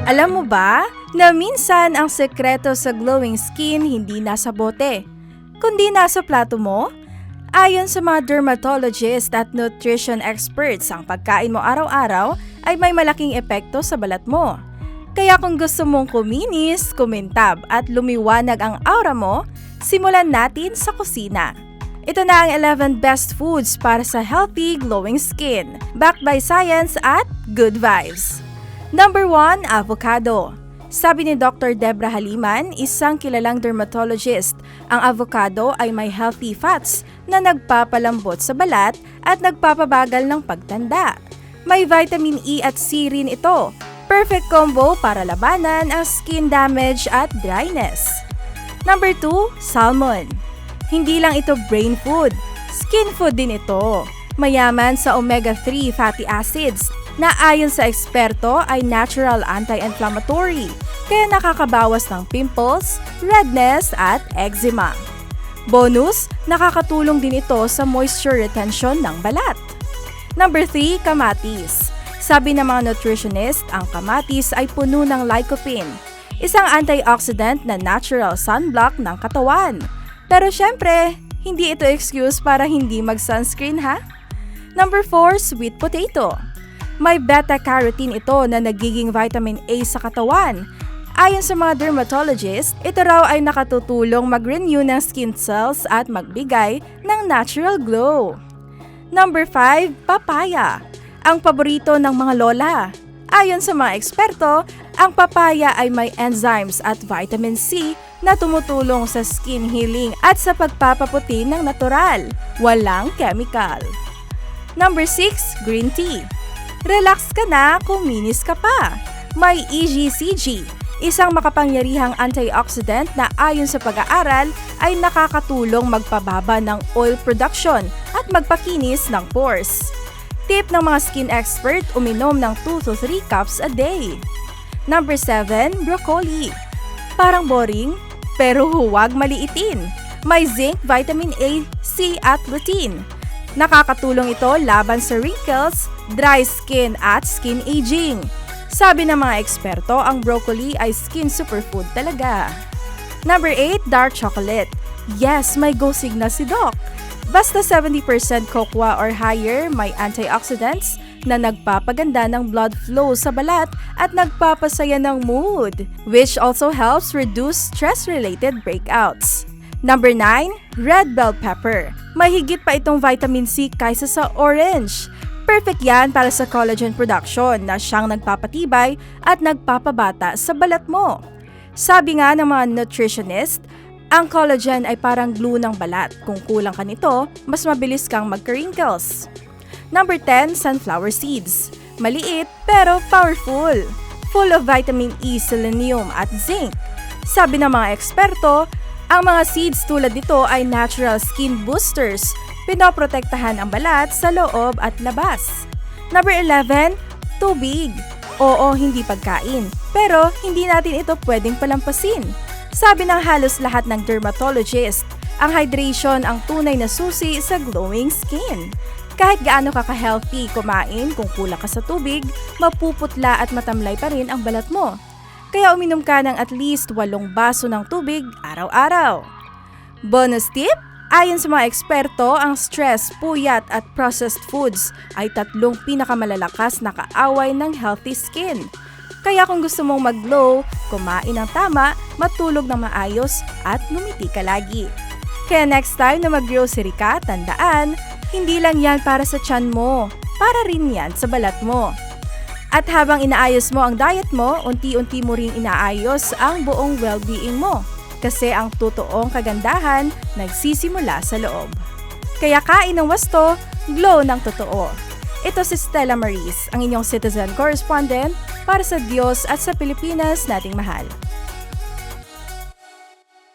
Alam mo ba na minsan ang sekreto sa glowing skin hindi nasa bote, kundi nasa plato mo? Ayon sa mga dermatologist at nutrition experts, ang pagkain mo araw-araw ay may malaking epekto sa balat mo. Kaya kung gusto mong kuminis, kumintab at lumiwanag ang aura mo, simulan natin sa kusina. Ito na ang 11 best foods para sa healthy, glowing skin, backed by science at good vibes. Number 1, avocado. Sabi ni Dr. Debra Haliman, isang kilalang dermatologist, ang avocado ay may healthy fats na nagpapalambot sa balat at nagpapabagal ng pagtanda. May vitamin E at C rin ito. Perfect combo para labanan ang skin damage at dryness. Number 2, salmon. Hindi lang ito brain food, skin food din ito. Mayaman sa omega-3 fatty acids na ayon sa eksperto ay natural anti-inflammatory, kaya nakakabawas ng pimples, redness at eczema. Bonus, nakakatulong din ito sa moisture retention ng balat. Number 3, kamatis. Sabi ng mga nutritionist, ang kamatis ay puno ng lycopene, isang antioxidant na natural sunblock ng katawan. Pero syempre, hindi ito excuse para hindi mag-sunscreen ha? Number 4, sweet potato. May beta-carotene ito na nagiging vitamin A sa katawan. Ayon sa mga dermatologist, ito raw ay nakatutulong mag-renew ng skin cells at magbigay ng natural glow. Number 5, papaya. Ang paborito ng mga lola. Ayon sa mga eksperto, ang papaya ay may enzymes at vitamin C na tumutulong sa skin healing at sa pagpapaputi ng natural, walang chemical. Number 6, green tea. Relax ka na kung minis ka pa. May EGCG, isang makapangyarihang antioxidant na ayon sa pag-aaral ay nakakatulong magpababa ng oil production at magpakinis ng pores. Tip ng mga skin expert, uminom ng 2 to 3 cups a day. Number 7, broccoli. Parang boring, pero huwag maliitin. May zinc, vitamin A, C at lutein. Nakakatulong ito laban sa wrinkles, dry skin at skin aging. Sabi ng mga eksperto, ang broccoli ay skin superfood talaga. Number 8, dark chocolate. Yes, may go signal si Doc. Basta 70% cocoa or higher, may antioxidants na nagpapaganda ng blood flow sa balat at nagpapasaya ng mood, which also helps reduce stress-related breakouts. Number 9, red bell pepper. May higit pa itong vitamin C kaysa sa orange. Perfect yan para sa collagen production na siyang nagpapatibay at nagpapabata sa balat mo. Sabi nga ng mga nutritionist, ang collagen ay parang glue ng balat. Kung kulang ka nito, mas mabilis kang magka-wrinkles. Number 10, sunflower seeds. Maliit pero powerful. Full of vitamin E, selenium at zinc. Sabi ng mga eksperto, ang mga seeds tulad nito ay natural skin boosters. Pinoprotektahan ang balat sa loob at labas. Number 11, tubig. Oo, hindi pagkain, pero hindi natin ito pwedeng palampasin. Sabi ng halos lahat ng dermatologist, ang hydration ang tunay na susi sa glowing skin. Kahit gaano ka ka-healthy kumain, kung kulang ka sa tubig, mapuputla at matamlay pa rin ang balat mo. Kaya uminom ka ng at least 8 baso ng tubig araw-araw. Bonus tip, ayon sa mga eksperto, ang stress, puyat at processed foods ay 3 pinakamalalakas na kaaway ng healthy skin. Kaya kung gusto mong mag-glow, kumain ng tama, matulog ng maayos at ngumiti ka lagi. Kaya next time na mag-grocery ka, tandaan, hindi lang yan para sa tiyan mo, para rin yan sa balat mo. At habang inaayos mo ang diet mo, unti-unti mo rin inaayos ang buong well-being mo. Kasi ang totoong kagandahan nagsisimula sa loob. Kaya kain ng wasto, glow ng totoo. Ito si Stella Maris, ang inyong citizen correspondent para sa Diyos at sa Pilipinas nating mahal.